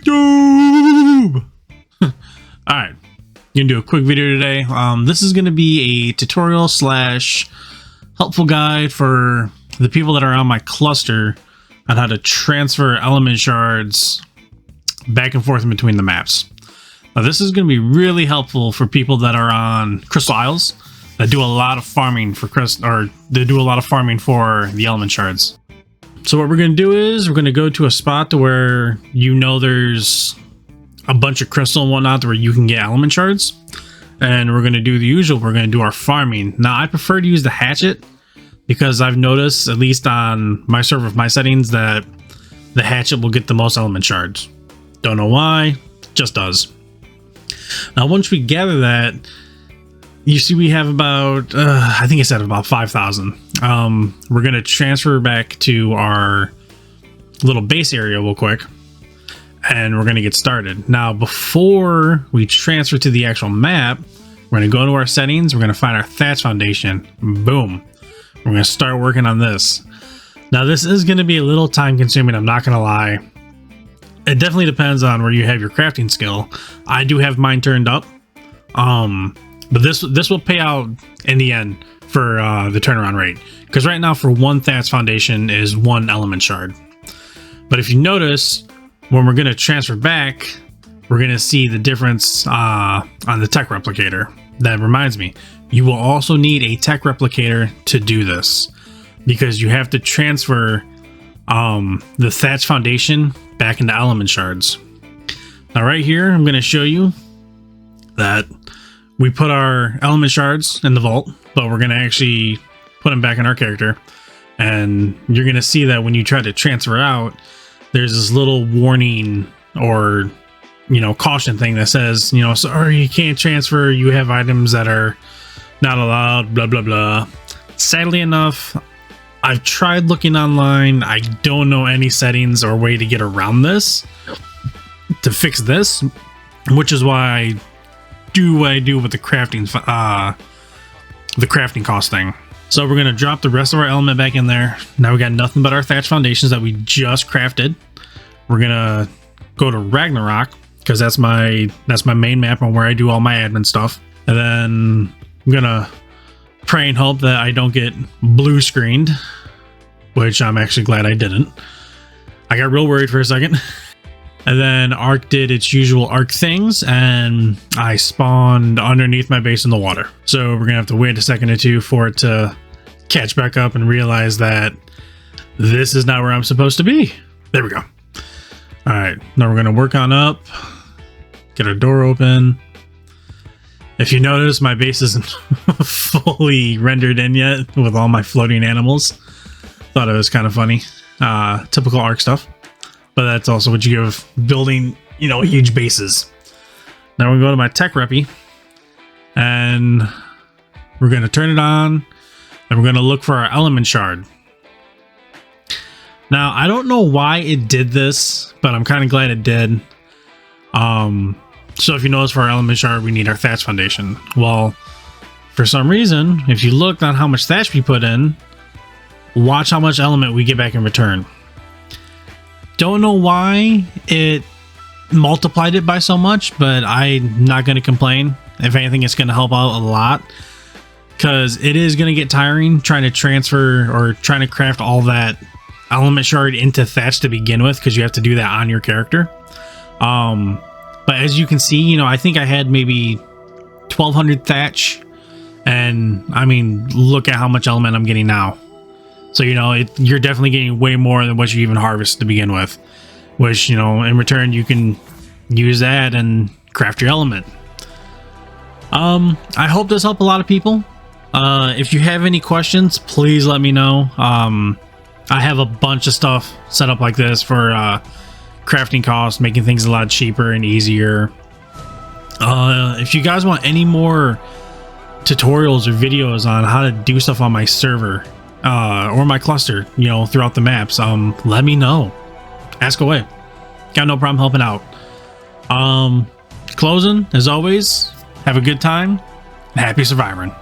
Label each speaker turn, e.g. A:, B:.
A: YouTube. All right, gonna do a quick video today. This is gonna be a tutorial slash helpful guide for the people that are on my cluster on how to transfer element shards back and forth in between the maps. Now, this is going to be really helpful for people that are on Crystal Isles that do a lot of farming for they do a lot of farming for the element shards. So what we're going to do is we're going to go to a spot to where there's a bunch of crystal and whatnot to where you can get element shards, and we're going to do the usual. We're going to do our farming. Now, I prefer to use the hatchet because I've noticed, at least on my server with my settings, that the hatchet will get the most element shards. Don't know why, just does. Now, once we gather that, you see we have about, I think I said about 5,000. We're going to transfer back to our little base area real quick, and we're going to get started. Now, before we transfer to the actual map, we're going to go to our settings. We're going to find our thatch foundation. Boom. We're going to start working on this. Now, this is going to be a little time consuming. I'm not going to lie. It definitely depends on where you have your crafting skill. I do have mine turned up. But this will pay out in the end for the turnaround rate. Because right now for one thatch foundation is 1 element shard. But if you notice, when we're going to transfer back, we're going to see the difference on the tech replicator. That reminds me, you will also need a tech replicator to do this, because you have to transfer the thatch foundation back into element shards. Now right here, I'm going to show you that we put our element shards in the vault, but we're going to actually put them back in our character. And you're going to see that when you try to transfer out, there's this little warning or, caution thing that says, sorry, you can't transfer. You have items that are not allowed, blah, blah, blah. Sadly enough, I've tried looking online. I don't know any settings or way to get around this, to fix this, which is why I do what I do with the crafting cost thing. So we're going to drop the rest of our element back in there. Now we got nothing but our thatch foundations that we just crafted. We're going to go to Ragnarok, because that's my main map on where I do all my admin stuff. And then I'm going to pray and hope that I don't get blue screened, which I'm actually glad I didn't. I got real worried for a second. And then Ark did its usual Ark things, and I spawned underneath my base in the water. So we're gonna have to wait a second or two for it to catch back up and realize that this is not where I'm supposed to be. There we go. All right, now we're gonna work on up, get our door open. If you notice, my base isn't fully rendered in yet with all my floating animals. Thought it was kind of funny. Typical Ark stuff. But that's also what you give building, huge bases. Now we go to my tech repi, and we're going to turn it on, and we're going to look for our element shard. Now, I don't know why it did this, but I'm kind of glad it did. So if you notice, for our element shard, we need our thatch foundation. Well, for some reason, if you look on how much thatch we put in, watch how much element we get back in return. Don't know why it multiplied it by so much, but I'm not going to complain. If anything, it's going to help out a lot, because it is going to get tiring trying to transfer or trying to craft all that element shard into thatch to begin with, because you have to do that on your character. But as you can see, I think I had maybe 1,200 thatch, and I mean, look at how much element I'm getting now. So, you're definitely getting way more than what you even harvest to begin with, which, in return, you can use that and craft your element. I hope this helped a lot of people. If you have any questions, please let me know. I have a bunch of stuff set up like this for crafting costs, making things a lot cheaper and easier. If you guys want any more tutorials or videos on how to do stuff on my server, or my cluster, throughout the maps, let me know. Ask away. Got no problem helping out. Closing, as always, have a good time and happy surviving.